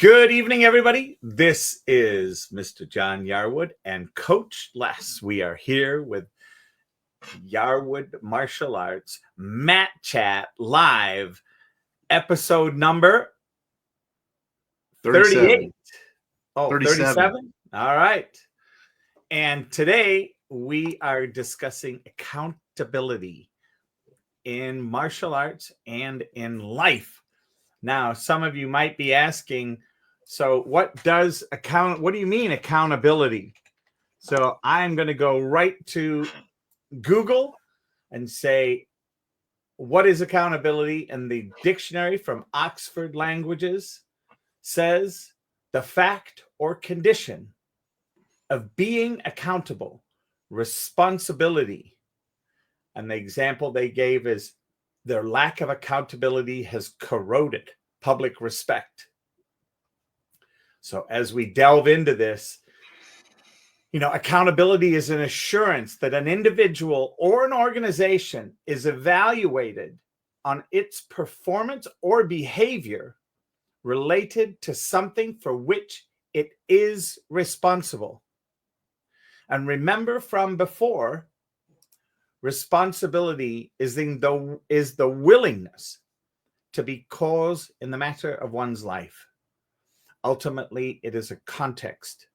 Good evening, everybody. This is Mr. John Yarwood and Coach Les. We are here with Yarwood Martial Arts Mat Chat live, episode number 38. Oh, 37? All right. And today we are discussing accountability in martial arts and in life. Now, some of you might be asking, so what do you mean accountability? So I'm going to go right to Google and say, what is accountability? And the dictionary from Oxford Languages says the fact or condition of being accountable, responsibility. And the example they gave is their lack of accountability has corroded public respect. So as we delve into this, accountability is an assurance that an individual or an organization is evaluated on its performance or behavior related to something for which it is responsible. And remember from before, responsibility is the willingness to be cause in the matter of one's life. Ultimately, it is a context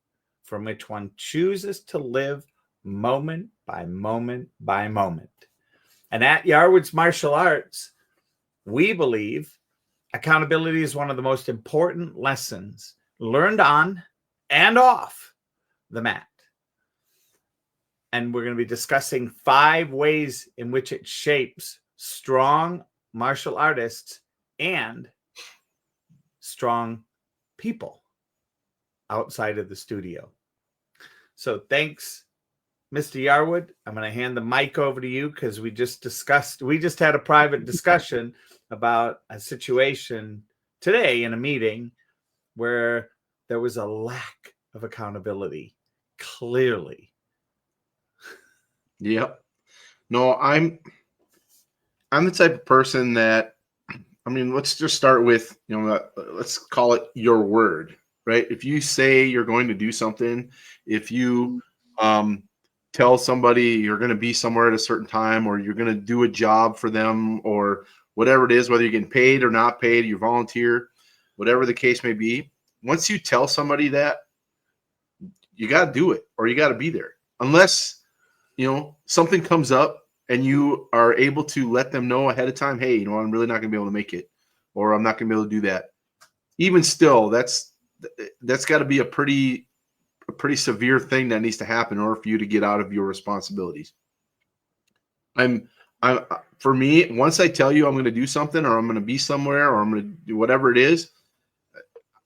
from which one chooses to live moment by moment by moment. And at Yarwood's Martial Arts, we believe accountability is one of the most important lessons learned on and off the mat. And we're going to be discussing 5 ways in which it shapes strong martial artists and strong people outside of the studio. So thanks, Mr. Yarwood. I'm going to hand the mic over to you because we just had a private discussion about a situation today in a meeting where there was a lack of accountability, clearly. Yep. No, I'm the type of person that, let's just start with, let's call it your word, right? If you say you're going to do something, if you tell somebody you're going to be somewhere at a certain time, or you're going to do a job for them, or whatever it is, whether you're getting paid or not paid, you volunteer, whatever the case may be, once you tell somebody that, you got to do it, or you got to be there. Unless something comes up and you are able to let them know ahead of time, hey, I'm really not going to be able to make it, or I'm not going to be able to do that. Even still, that's got to be a pretty severe thing that needs to happen in order for you to get out of your responsibilities. For me, once I tell you I'm going to do something, or I'm going to be somewhere, or I'm going to do whatever it is,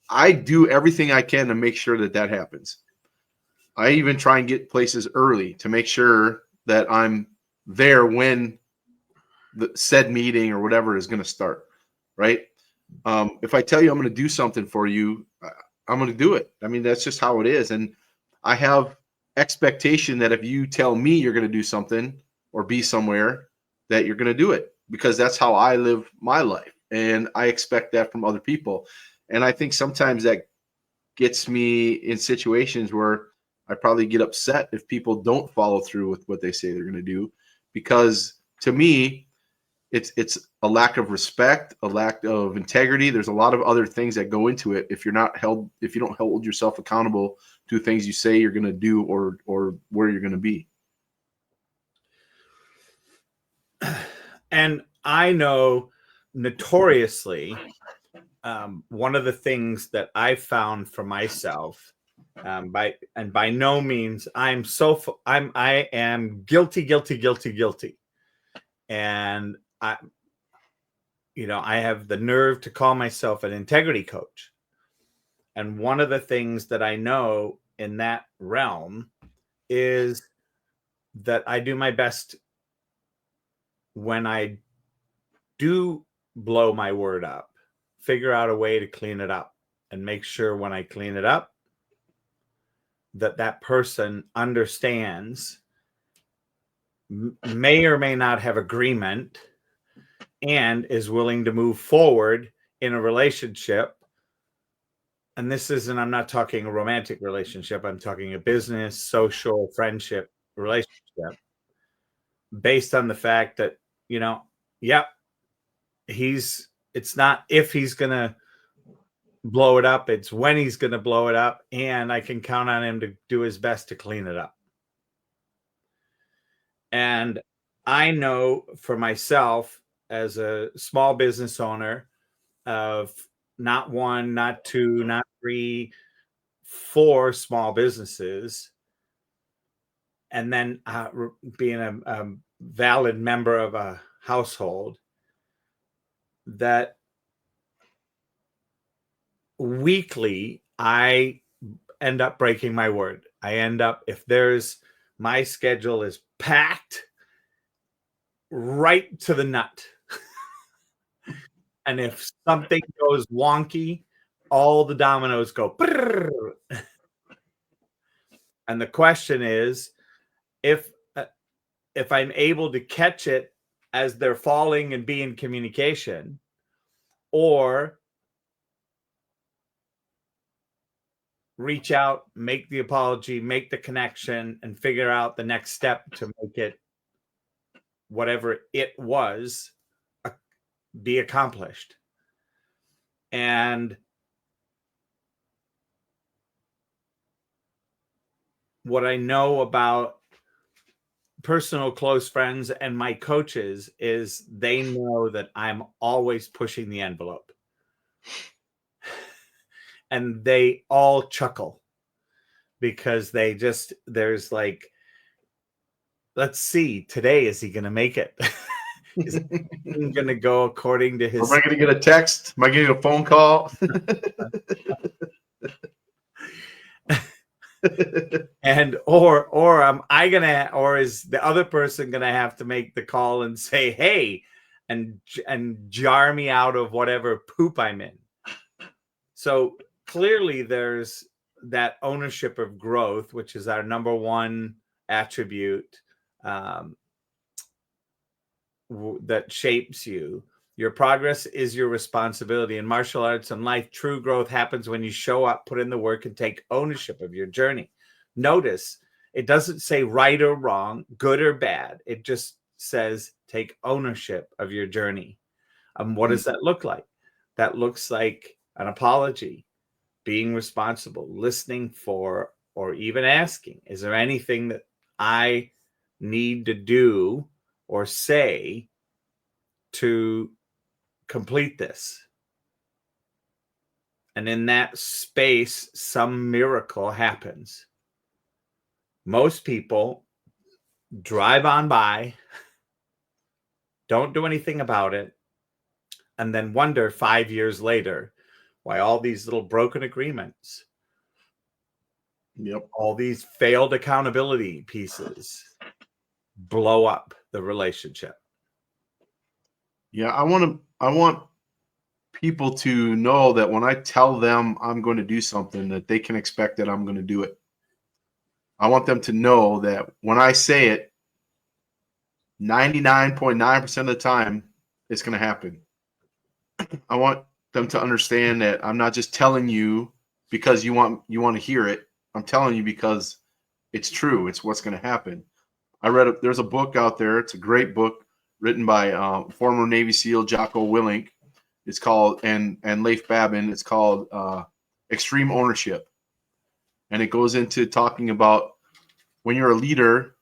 I do everything I can to make sure that happens. I even try and get places early to make sure that I'm there when the said meeting or whatever is going to start, right? If I tell you I'm going to do something for you, I'm going to do it. That's just how it is. And I have expectation that if you tell me you're going to do something or be somewhere, that you're going to do it, because that's how I live my life. And I expect that from other people. And I think sometimes that gets me in situations where I probably get upset if people don't follow through with what they say they're going to do, because to me, it's a lack of respect, a lack of integrity. There's a lot of other things that go into it if you don't hold yourself accountable to things you say you're going to do or where you're going to be. And I know notoriously, one of the things that I found for myself, by no means I am guilty, and I have the nerve to call myself an integrity coach. And one of the things that I know in that realm is that I do my best when I do blow my word up, figure out a way to clean it up, and make sure when I clean it up that person understands, may or may not have agreement, and is willing to move forward in a relationship and this isn't, I'm not talking a romantic relationship, I'm talking a business, social, friendship relationship, based on the fact that, yep, it's not if he's going to blow it up, it's when he's going to blow it up, and I can count on him to do his best to clean it up. And I know for myself, as a small business owner of not one, not two, not three, 4 small businesses, and then being a valid member of a household, that weekly I end up breaking my word. I end up, if my schedule is packed right to the nut. And if something goes wonky, all the dominoes go. And the question is, if I'm able to catch it as they're falling and be in communication, or reach out, make the apology, make the connection, and figure out the next step to make it, whatever it was, be accomplished. And what I know about personal close friends and my coaches is they know that I'm always pushing the envelope. And they all chuckle because there's like, let's see, today, is he going to make it? Is he going to go according to his... Am I going to get a text? Am I getting a phone call? And or is the other person gonna have to make the call and say, hey, and jar me out of whatever poop I'm in? So clearly there's that ownership of growth, which is our number one attribute that shapes you. Your progress is your responsibility. In martial arts and life, true growth happens when you show up, put in the work, and take ownership of your journey. Notice, it doesn't say right or wrong, good or bad. It just says take ownership of your journey. What does that look like? That looks like an apology, being responsible, listening for, or even asking, is there anything that I need to do or say to complete this? And in that space, some miracle happens. Most people drive on by, don't do anything about it, and then wonder 5 years later why all these little broken agreements, all these failed accountability pieces blow up the relationship. Yeah, I want people to know that when I tell them I'm going to do something, that they can expect that I'm going to do it. I want them to know that when I say it, 99.9% of the time, it's going to happen. I want them to understand that I'm not just telling you because you want to hear it. I'm telling you because it's true. It's what's going to happen. There's a book out there. It's a great book written by former Navy SEAL Jocko Willink. It's called, and Leif Babin. It's called Extreme Ownership. And it goes into talking about when you're a leader,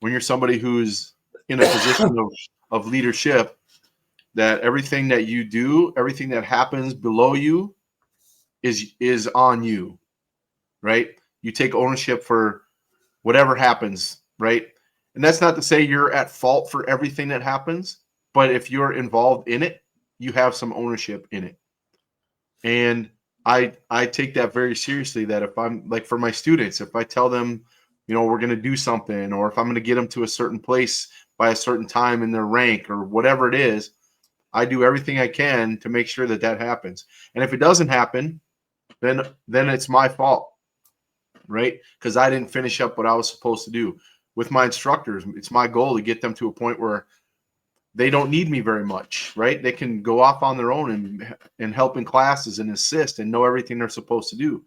when you're somebody who's in a position of leadership, that everything that you do, everything that happens below you is on you, right? You take ownership for whatever happens, right? And that's not to say you're at fault for everything that happens, but if you're involved in it, you have some ownership in it. And I take that very seriously, that if I'm, like, for my students, if I tell them, we're going to do something, or if I'm going to get them to a certain place by a certain time in their rank or whatever it is, I do everything I can to make sure that happens. And if it doesn't happen, then it's my fault, right? Because I didn't finish up what I was supposed to do. With my instructors, it's my goal to get them to a point where they don't need me very much, right? They can go off on their own and help in classes and assist and know everything they're supposed to do.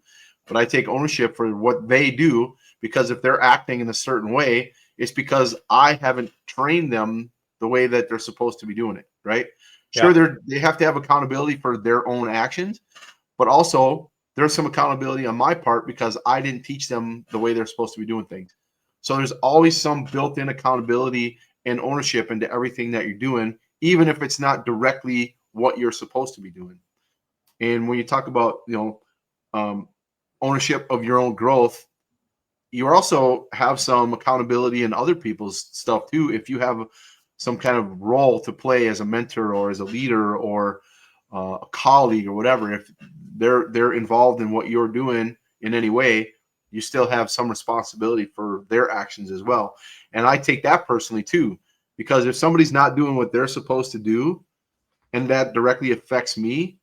But I take ownership for what they do, because if they're acting in a certain way, it's because I haven't trained them the way that they're supposed to be doing it, right? Sure, they have to have accountability for their own actions, but also there's some accountability on my part because I didn't teach them the way they're supposed to be doing things. So there's always some built-in accountability and ownership into everything that you're doing, even if it's not directly what you're supposed to be doing. And when you talk about, ownership of your own growth, you also have some accountability in other people's stuff too. If you have some kind of role to play as a mentor or as a leader or a colleague or whatever, if they're involved in what you're doing in any way, you still have some responsibility for their actions as well. And I take that personally too, because if somebody's not doing what they're supposed to do and that directly affects me,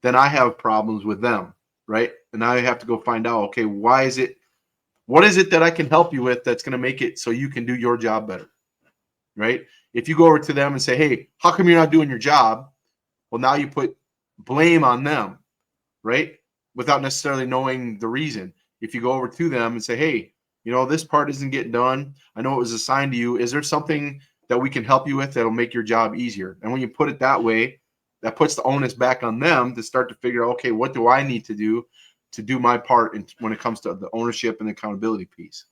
then I have problems with them, right? And I have to go find out, okay, what is it that I can help you with that's going to make it so you can do your job better, right? If you go over to them and say, hey, how come you're not doing your job? Well, now you put blame on them, right? Without necessarily knowing the reason. If you go over to them and say, hey, this part isn't getting done. I know it was assigned to you. Is there something that we can help you with that'll make your job easier? And when you put it that way, that puts the onus back on them to start to figure out, okay, what do I need to do my part when it comes to the ownership and the accountability piece.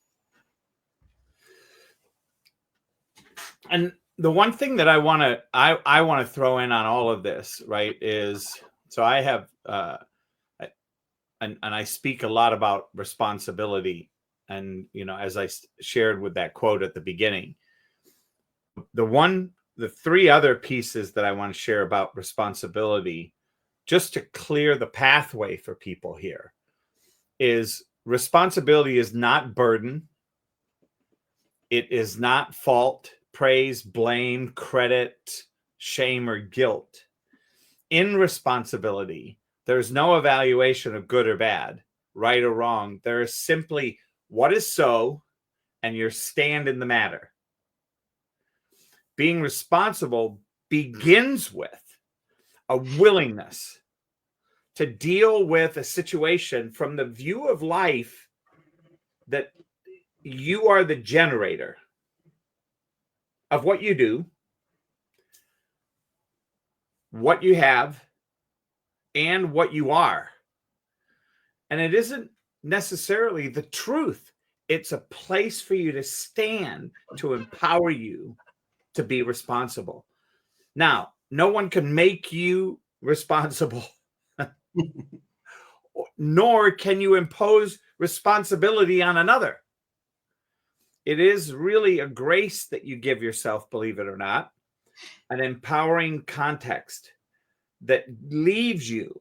And the one thing that I want to throw in on all of this, right, is so I have and I speak a lot about responsibility, and as I shared with that quote at the beginning, the three other pieces that I want to share about responsibility, just to clear the pathway for people here, is responsibility is not burden. It is not fault, praise, blame, credit, shame, or guilt. In responsibility, there's no evaluation of good or bad, right or wrong. There is simply what is so and your stand in the matter. Being responsible begins with a willingness to deal with a situation from the view of life that you are the generator of what you do, what you have, and what you are. And it isn't necessarily the truth. It's a place for you to stand to empower you to be responsible. Now, no one can make you responsible, nor can you impose responsibility on another. It is really a grace that you give yourself, believe it or not, an empowering context that leaves you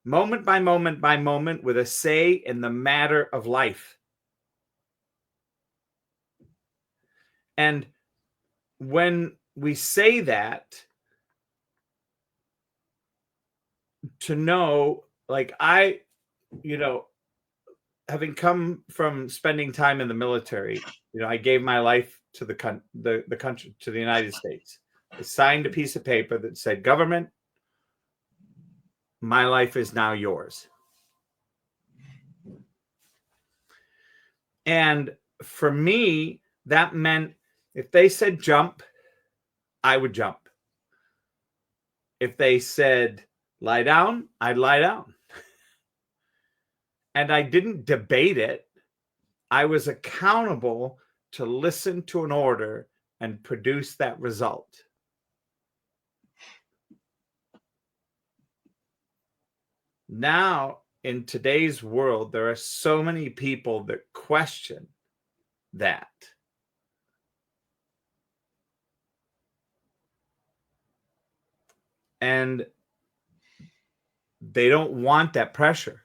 moment by moment by moment with a say in the matter of life. And when we say that, to know, like having come from spending time in the military, I gave my life to the country, to the United States. I signed a piece of paper that said, government, my life is now yours. And for me, that meant if they said jump, I would jump. If they said lie down, I'd lie down. And I didn't debate it. I was accountable to listen to an order and produce that result. Now, in today's world, there are so many people that question that. And they don't want that pressure.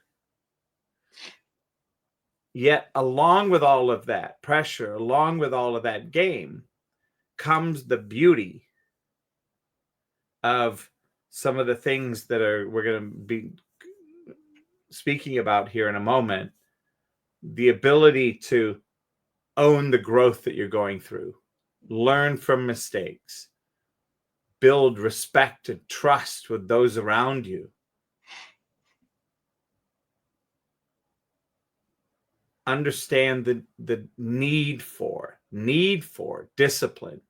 Yet, along with all of that pressure, along with all of that game, comes the beauty of some of the things that we're going to be speaking about here in a moment. The ability to own the growth that you're going through, learn from mistakes, build respect and trust with those around you. Understand the need for discipline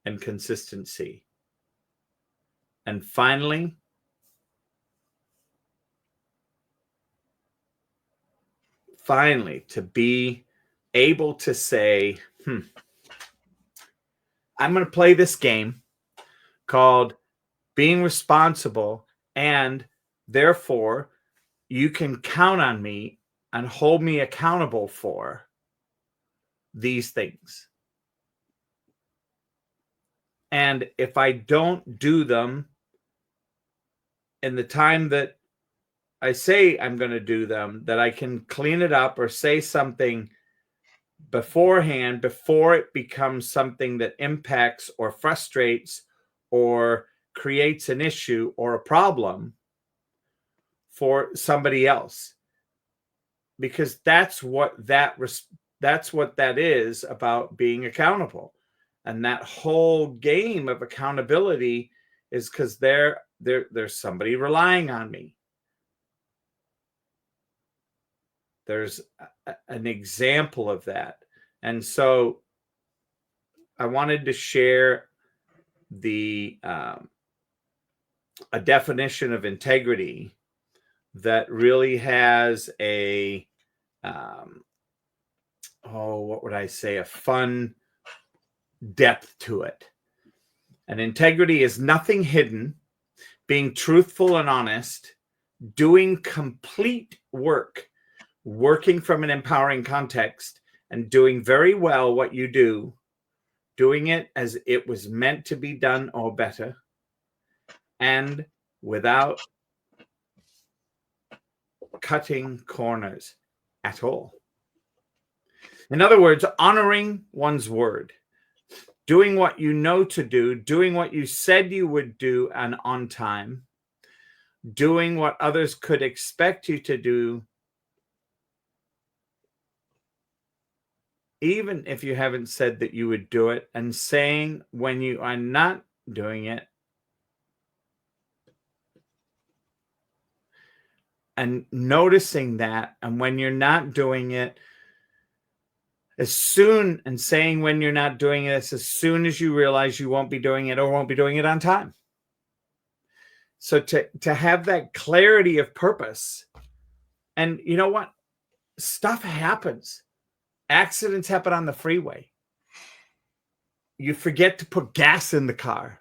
and consistency. And finally, to be able to say, I'm going to play this game called being responsible, and therefore you can count on me and hold me accountable for these things. And if I don't do them in the time that I say I'm going to do them, that I can clean it up or say something beforehand before it becomes something that impacts or frustrates or creates an issue or a problem for somebody else. Because that's what that is about, being accountable. And that whole game of accountability is because there's somebody relying on me. There's an example of that. And so I wanted to share a definition of integrity that really has a a fun depth to it. And integrity is nothing hidden, being truthful and honest, doing complete work, working from an empowering context, and doing very well what you do, doing it as it was meant to be done or better, and without cutting corners at all. In other words, honoring one's word, doing what you know to do, doing what you said you would do and on time, doing what others could expect you to do, even if you haven't said that you would do it, and saying when you are not doing it, and noticing that, and when you're not doing it, and saying when you're not doing it as soon as you realize you won't be doing it or won't be doing it on time. So to have that clarity of purpose. And you know what? Stuff happens. Accidents happen on the freeway. You forget to put gas in the car.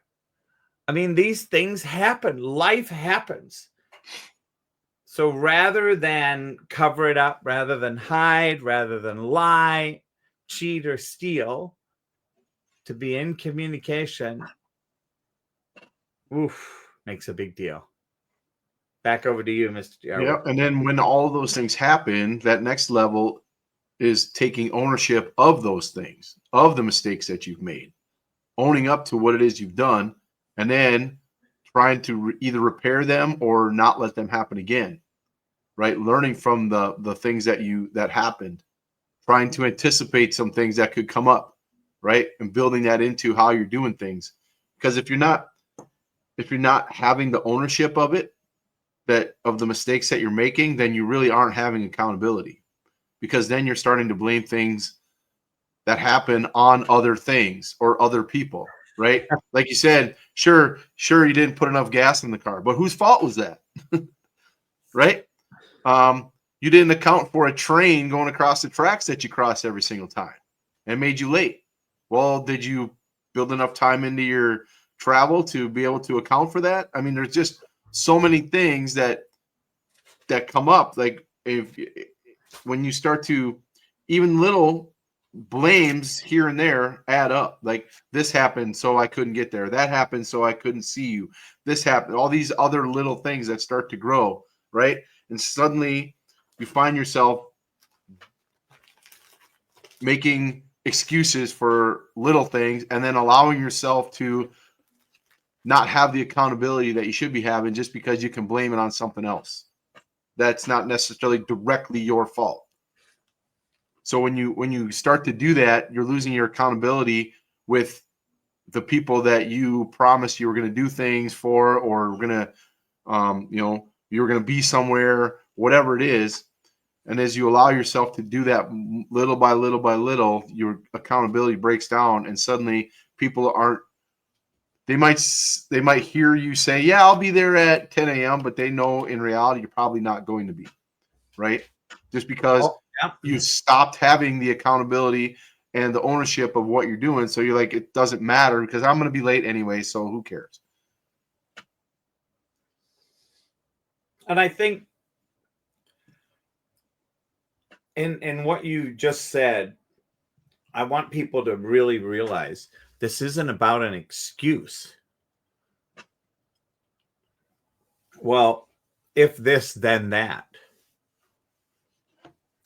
I mean, these things happen. Life happens. So rather than cover it up, rather than hide, rather than lie, cheat, or steal, to be in communication, makes a big deal. Back over to you, Mr. Jarwood. Yeah, and then when all of those things happen, that next level is taking ownership of those things, of the mistakes that you've made, owning up to what it is you've done, and then trying to either repair them or not let them happen again, right? Learning from the things that happened, trying to anticipate some things that could come up, right? And building that into how you're doing things. Because if you're not having the ownership of it, of the mistakes that you're making, then you really aren't having accountability, because then you're starting to blame things that happen on other things or other people, right? Like you said, sure, you didn't put enough gas in the car, but whose fault was that? Right? You didn't account for a train going across the tracks that you cross every single time and made you late. Well, did you build enough time into your travel to be able to account for that? I mean, there's just so many things that come up. Like when you start to, even little blames here and there add up. Like, this happened, so I couldn't get there. That happened, so I couldn't see you. This happened. All these other little things that start to grow, right? And suddenly you find yourself making excuses for little things, and then allowing yourself to not have the accountability that you should be having just because you can blame it on something else that's not necessarily directly your fault. So when you start to do that, you're losing your accountability with the people that you promised you were going to do things for, or going to, you were going to be somewhere, whatever it is. And as you allow yourself to do that little by little by little, your accountability breaks down, and suddenly people aren't. They might hear you say, "Yeah, I'll be there at 10 a.m.," but they know in reality you're probably not going to be, right? Just because you stopped having the accountability and the ownership of what you're doing. So you're like, it doesn't matter because I'm going to be late anyway, so who cares? And I think in what you just said, I want people to really realize this isn't about an excuse. Well, if this, then that.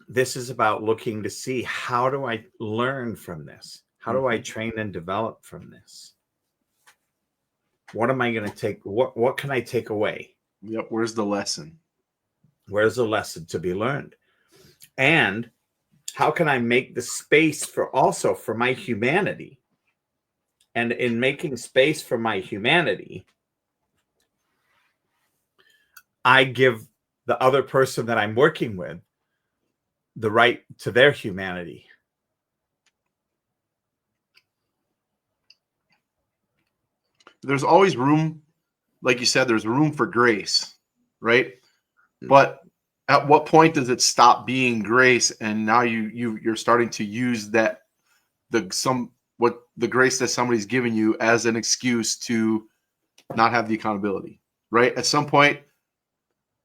This is about looking to see, how do I learn from this? How do I train and develop from this? What am I going to take? What can I take away? Yep. Where's the lesson? Where's the lesson to be learned? And how can I make the space for my humanity? And in making space for my humanity, I give the other person that I'm working with the right to their humanity. There's always room, like you said, there's room for grace, right? But at what point does it stop being grace, and now you're starting to use that the grace that somebody's giving you as an excuse to not have the accountability, right? At some point,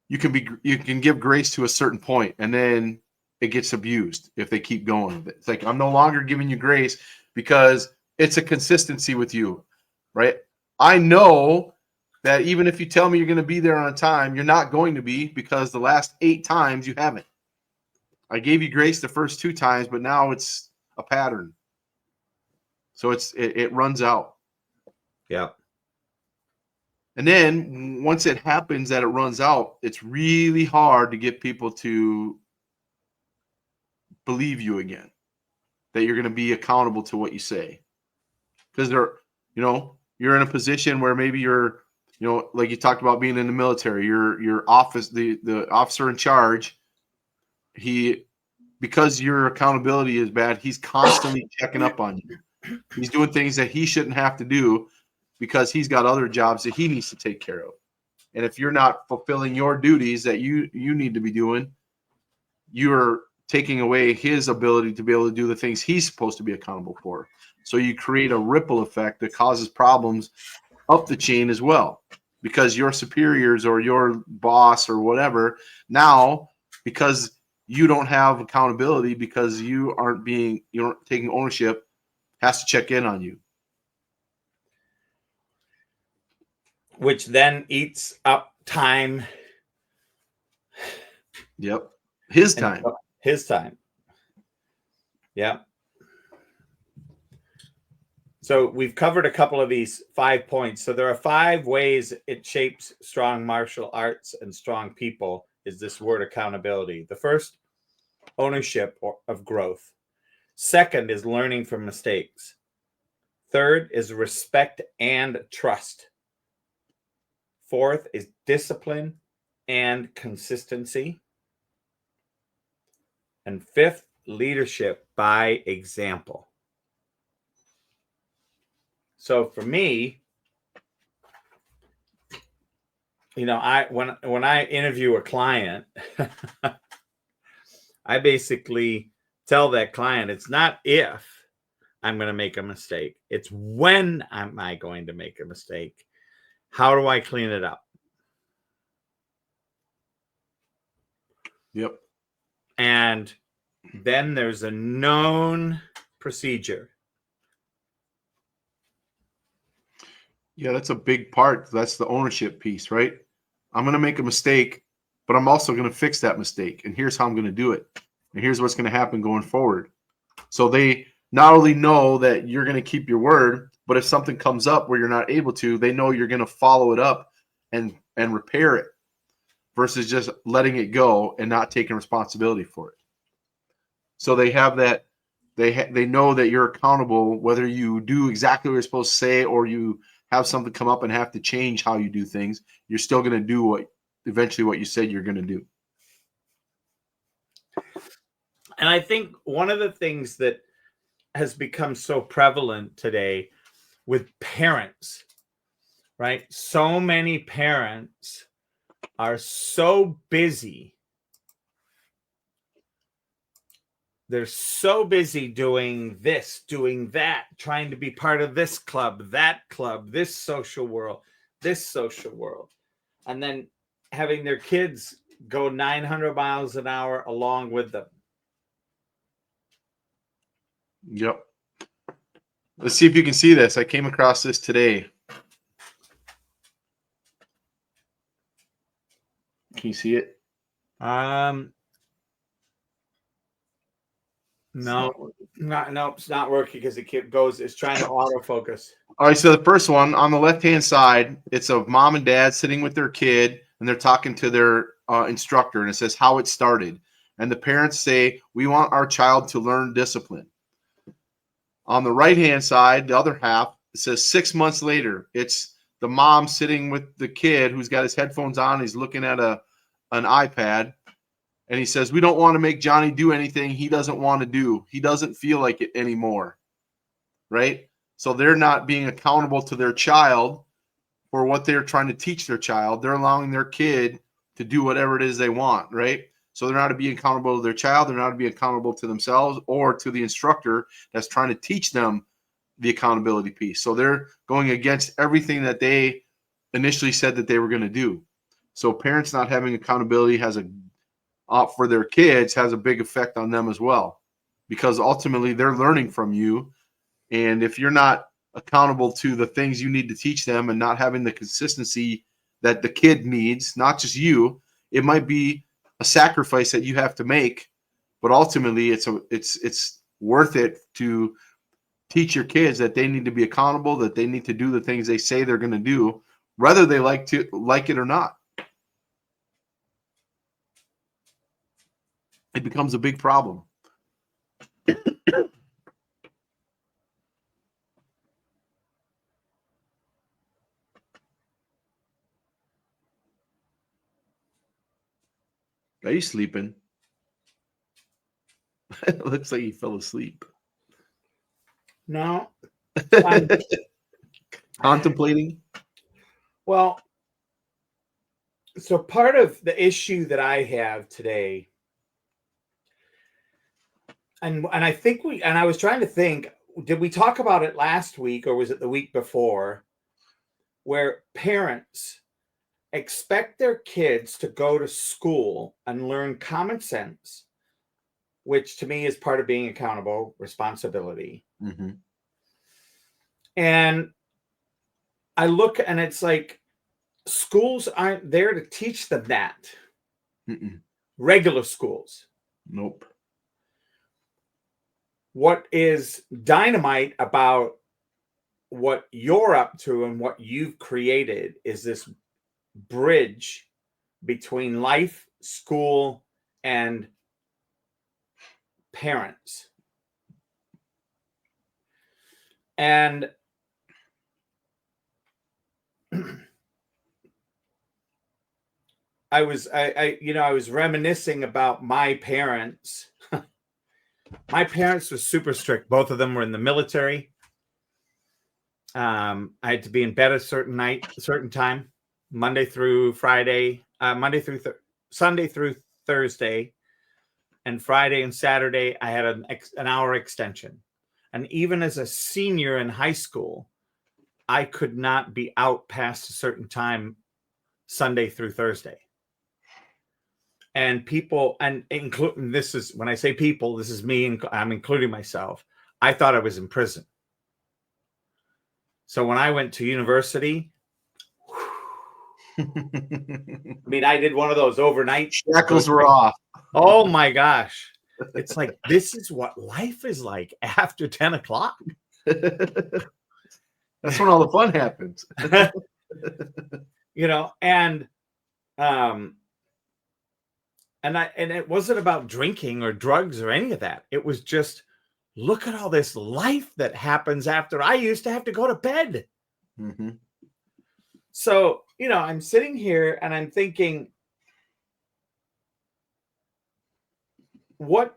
you can give grace to a certain point, and then it gets abused if they keep going with it. It's like, I'm no longer giving you grace because it's a consistency with you, right? I know that even if you tell me you're going to be there on time, you're not going to be, because the last 8 times you haven't. I gave you grace the first 2 times, but now it's a pattern. So it runs out. Yeah. And then once it happens that it runs out, it's really hard to get people to believe you again, that you're going to be accountable to what you say. Because you're in a position where maybe you're, like you talked about being in the military, your office, the officer in charge, because your accountability is bad, he's constantly checking up on you. He's doing things that he shouldn't have to do because he's got other jobs that he needs to take care of. And if you're not fulfilling your duties that you need to be doing, you're taking away his ability to be able to do the things he's supposed to be accountable for. So you create a ripple effect that causes problems up the chain as well, because your superiors or your boss or whatever, now, because you don't have accountability, because you aren't taking ownership, has to check in on you. Which then eats up time. Yep. His time. Yeah. So we've covered a couple of these 5 points. So there are 5 ways it shapes strong martial arts and strong people, is this word accountability. The first, ownership of growth. Second is learning from mistakes. Third is respect and trust. Fourth is discipline and consistency. And fifth, leadership by example. So for me, when I interview a client, I basically tell that client, it's not if I'm going to make a mistake, it's when am I going to make a mistake? How do I clean it up? Yep. And then there's a known procedure. Yeah, that's a big part. That's the ownership piece, right? I'm going to make a mistake, but I'm also going to fix that mistake. And here's how I'm going to do it. And here's what's going to happen going forward. So they not only know that you're going to keep your word, but if something comes up where you're not able to, they know you're going to follow it up and repair it, versus just letting it go and not taking responsibility for it. So they have that They know that you're accountable, whether you do exactly what you're supposed to say or you have something come up and have to change how you do things. You're still going to do what you said you're going to do. And I think one of the things that has become so prevalent today with parents, right? So many parents are so busy. They're so busy doing this, doing that, trying to be part of this club, this social world, and then having their kids go 900 miles an hour along with them. Yep. Let's see if you can see this. I came across this today. Can you see it? No, it's not working because it's trying to autofocus. All right, so the first one on the left-hand side, it's of mom and dad sitting with their kid, and they're talking to their instructor, and it says how it started. And the parents say, we want our child to learn discipline. On the right-hand side, the other half, it says 6 months later. It's the mom sitting with the kid who's got his headphones on. He's looking at an iPad. And he says, we don't want to make Johnny do anything he doesn't want to do. He doesn't feel like it anymore. Right? So they're not being accountable to their child for what they're trying to teach their child. They're allowing their kid to do whatever it is they want. Right? So they're not being accountable to their child. They're not being accountable to themselves or to the instructor that's trying to teach them the accountability piece. So they're going against everything that they initially said that they were going to do. So parents not having accountability for their kids has a big effect on them as well, because ultimately they're learning from you. And if you're not accountable to the things you need to teach them and not having the consistency that the kid needs, not just you, it might be a sacrifice that you have to make, but ultimately it's worth it to teach your kids that they need to be accountable, that they need to do the things they say they're going to do, whether they like it or not. It becomes a big problem. Are you sleeping? It looks like you fell asleep. No. Contemplating? Well, so part of the issue that I have today, and I think I was trying to think, did we talk about it last week or was it the week before, where parents expect their kids to go to school and learn common sense, which to me is part of being accountable, responsibility. Mm-hmm. And I look and it's like schools aren't there to teach them that. Mm-mm. Regular schools. Nope. What is dynamite about what you're up to and what you've created is this bridge between life, school, and parents. And I was reminiscing about my parents. My parents were super strict. Both of them were in the military. I had to be in bed a certain time, Monday through Friday, Sunday through Thursday, and Friday and Saturday I had an hour extension. And even as a senior in high school, I could not be out past a certain time, Sunday through Thursday. And people, and including, this is when I say people, this is me, and I'm including myself. I thought I was in prison. So when I went to university, I mean, I did one of those overnight. Shackles were off. Oh my gosh. It's like, this is what life is like after 10 o'clock. That's when all the fun happens. And it wasn't about drinking or drugs or any of that. It was just look at all this life that happens after I used to have to go to bed. Mm-hmm. So, I'm sitting here and I'm thinking, what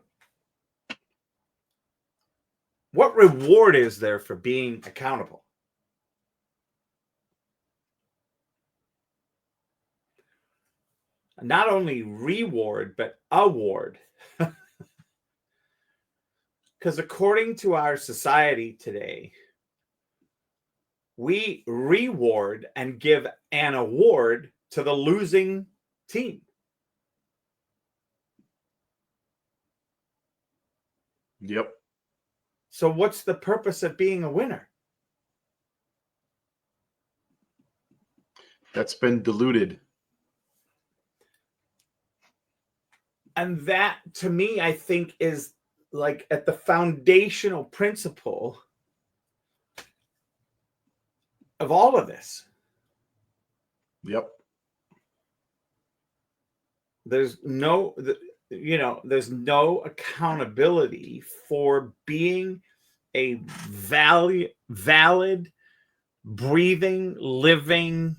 reward is there for being accountable? Not only reward, but award. Because according to our society today, we reward and give an award to the losing team. Yep. So what's the purpose of being a winner? That's been diluted. And that, to me, I think is like at the foundational principle of all of this. Yep. There's no accountability for being a valid, breathing, living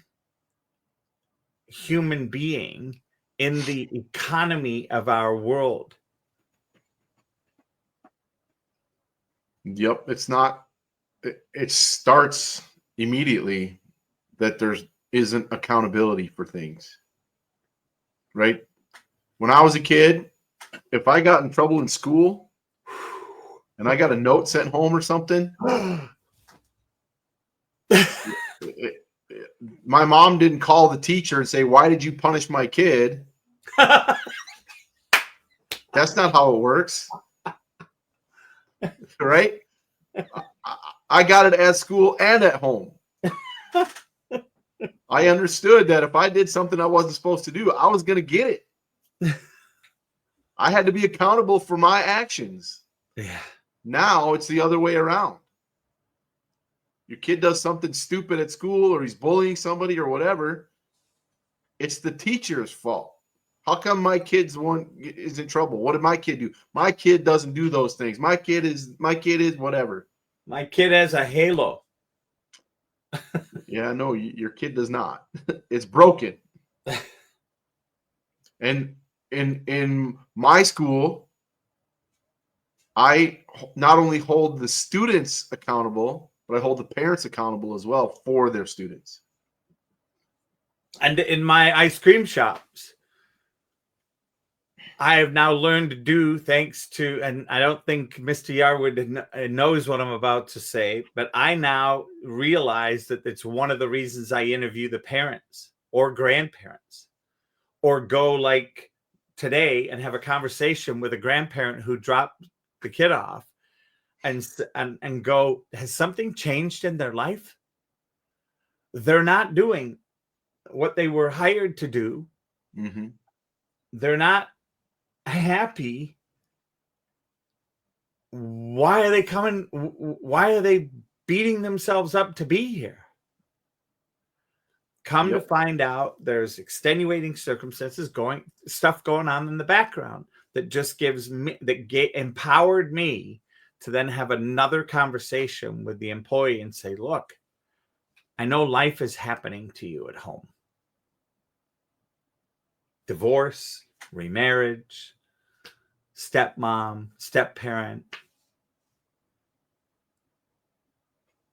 human being in the economy of our world. Yep. It's not, it starts immediately that there isn't accountability for things, right? When I was a kid, if I got in trouble in school and I got a note sent home or something, my mom didn't call the teacher and say, "Why did you punish my kid?" That's not how it works. Right? I got it at school and at home. I understood that if I did something I wasn't supposed to do, I was going to get it. I had to be accountable for my actions. Yeah. Now it's the other way around. Your kid does something stupid at school or he's bullying somebody or whatever. It's the teacher's fault. How come my kid's one is in trouble? What did my kid do? My kid doesn't do those things. My kid is whatever. My kid has a halo. Yeah, no, your kid does not. It's broken. And in my school, I not only hold the students accountable, but I hold the parents accountable as well for their students. And in my ice cream shops, I have now learned to do, thanks to, and I don't think Mr. Yarwood knows what I'm about to say, but I now realize that it's one of the reasons I interview the parents or grandparents, or go like today and have a conversation with a grandparent who dropped the kid off and go, has something changed in their life? They're not doing what they were hired to do. Mm-hmm. They're not happy. Why are they coming? Why are they beating themselves up to be here? Come to find out, there's extenuating circumstances stuff going on in the background that just gives me, empowered me to then have another conversation with the employee and say, look, I know life is happening to you at home. Divorce, remarriage, stepmom, step-parent.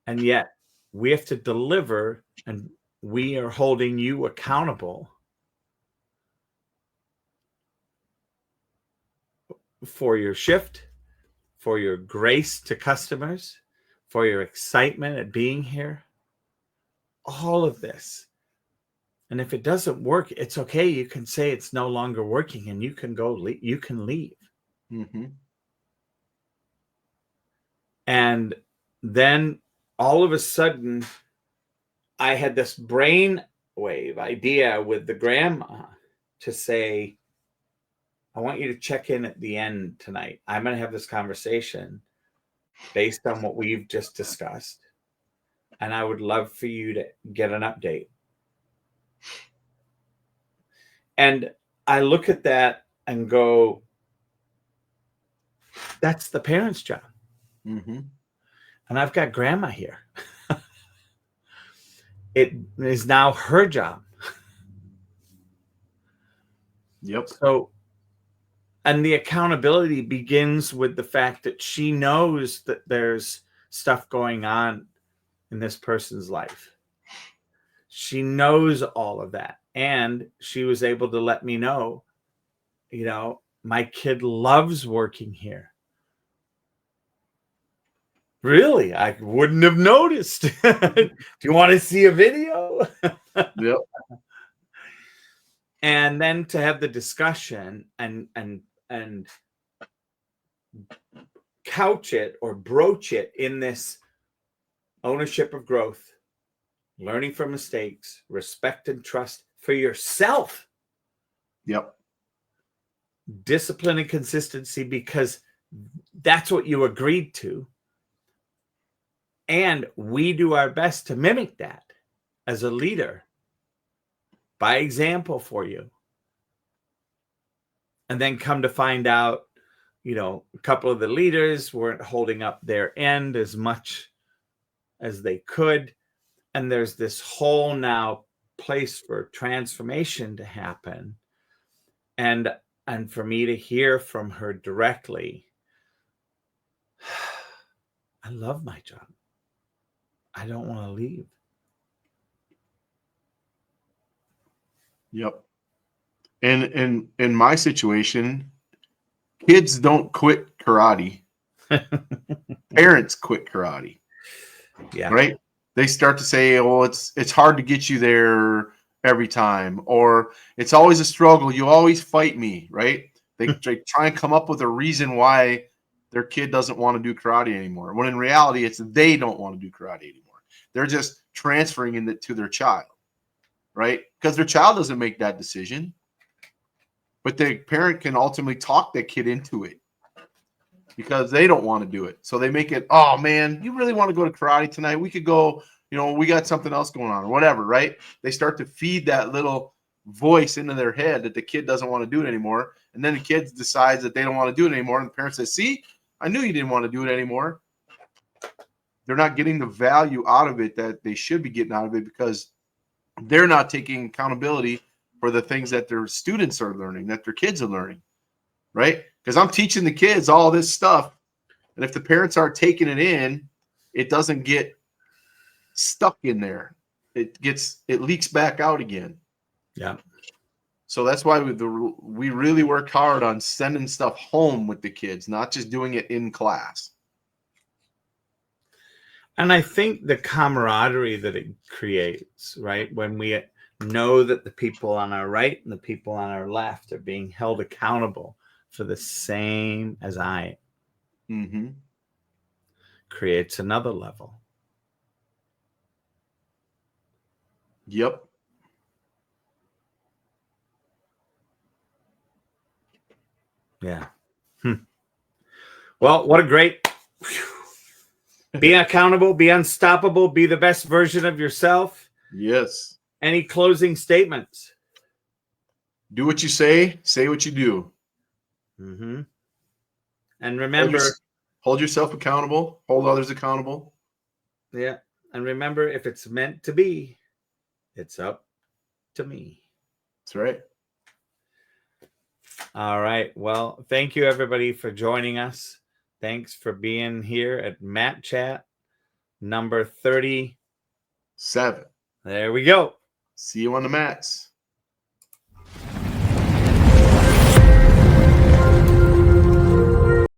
And yet we have to deliver, and we are holding you accountable for your shift, for your grace to customers, for your excitement at being here. All of this. And if it doesn't work, it's okay. You can say it's no longer working and you can go, you can leave. Mm-hmm. And then all of a sudden, I had this brainwave idea with the grandma to say, I want you to check in at the end tonight. I'm going to have this conversation based on what we've just discussed. And I would love for you to get an update. And I look at that and go, that's the parent's job. Mm-hmm. And I've got grandma here. It is now her job. Yep. So, and the accountability begins with the fact that she knows that there's stuff going on in this person's life. She knows all of that. And she was able to let me know, my kid loves working here. Really? I wouldn't have noticed. Do you want to see a video? Yep. And then to have the discussion and couch it or broach it in this ownership of growth, learning from mistakes, respect and trust for yourself. Yep. Discipline and consistency, because that's what you agreed to. And we do our best to mimic that as a leader by example for you. And then come to find out, a couple of the leaders weren't holding up their end as much as they could. And there's this whole now place for transformation to happen. And for me to hear from her directly, I love my job. I don't want to leave. Yep. And in my situation, kids don't quit karate. Parents quit karate. Yeah. Right? They start to say, "Oh, it's hard to get you there every time," or "It's always a struggle. You always fight me." Right? They try and come up with a reason why their kid doesn't want to do karate anymore. When in reality, it's they don't want to do karate anymore. They're just transferring it to their child, right? Because their child doesn't make that decision, but the parent can ultimately talk that kid into it because they don't want to do it. So they make it, "Oh man, you really want to go to karate tonight? We could go, we got something else going on," or whatever, right? They start to feed that little voice into their head that the kid doesn't want to do it anymore. And then the kid decides that they don't want to do it anymore. And the parent says, "See, I knew you didn't want to do it anymore." They're not getting the value out of it that they should be getting out of it because they're not taking accountability for the things that their students are learning, that their kids are learning, right? Because I'm teaching the kids all this stuff. And if the parents aren't taking it in, it doesn't get stuck in there. It leaks back out again. Yeah. So that's why we really work hard on sending stuff home with the kids, not just doing it in class. And I think the camaraderie that it creates, right? When we know that the people on our right and the people on our left are being held accountable for the same as I am. Mm-hmm. Creates another level. Yep. Yeah. Well, what a great... Be accountable, be unstoppable, be the best version of yourself. Yes. Any closing statements? Do what you say what you do. Mm-hmm. And remember... Hold yourself accountable. Hold others accountable. Yeah. And remember, if it's meant to be, it's up to me. That's right. All right. Well, thank you, everybody, for joining us. Thanks for being here at YMA Chat number 37. There we go. See you on the mats.